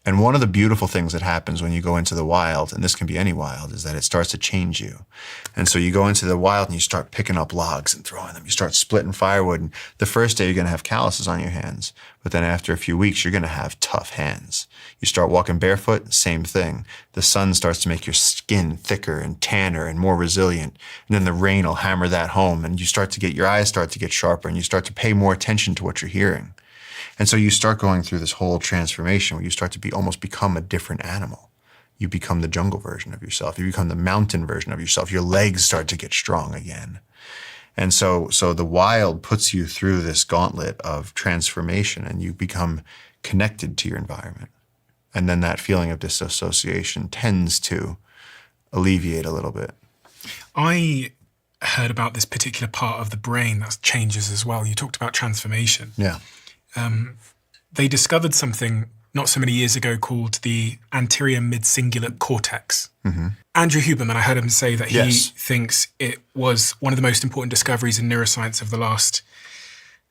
And one of the beautiful things that happens when you go into the wild, and this can be any wild, is that it starts to change you. And so you go into the wild and you start picking up logs and throwing them. You start splitting firewood. And the first day you're going to have calluses on your hands. But then after a few weeks, you're going to have tough hands. You start walking barefoot, same thing. The sun starts to make your skin thicker and tanner and more resilient. And then the rain will hammer that home, and your eyes start to get sharper, and you start to pay more attention to what you're hearing. And so you start going through this whole transformation where you start to almost become a different animal. You become the jungle version of yourself. You become the mountain version of yourself. Your legs start to get strong again. And so the wild puts you through this gauntlet of transformation, and you become connected to your environment. And then that feeling of disassociation tends to alleviate a little bit. I heard about this particular part of the brain that changes as well. You talked about transformation. Yeah. They discovered something not so many years ago called the anterior mid-cingulate cortex. Mm-hmm. Andrew Huberman, I heard him say that he thinks it was one of the most important discoveries in neuroscience of the last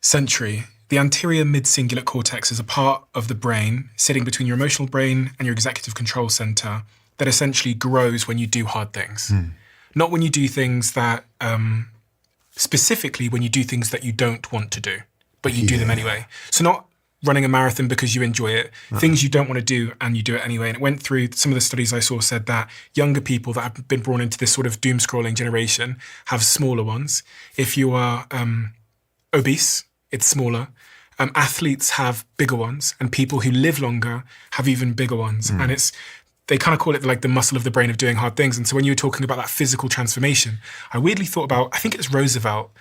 century. The anterior mid-cingulate cortex is a part of the brain sitting between your emotional brain and your executive control center that essentially grows when you do hard things. Not when you do things that, specifically when you do things that you don't want to do, but you do them anyway. So not running a marathon because you enjoy it, things you don't want to do and you do it anyway. And it went through, some of the studies I saw said that younger people that have been born into this sort of doom scrolling generation have smaller ones. If you are obese, it's smaller. Athletes have bigger ones, and people who live longer have even bigger ones. And they kind of call it like the muscle of the brain of doing hard things. And so when you were talking about that physical transformation, I weirdly thought about, I think it's Roosevelt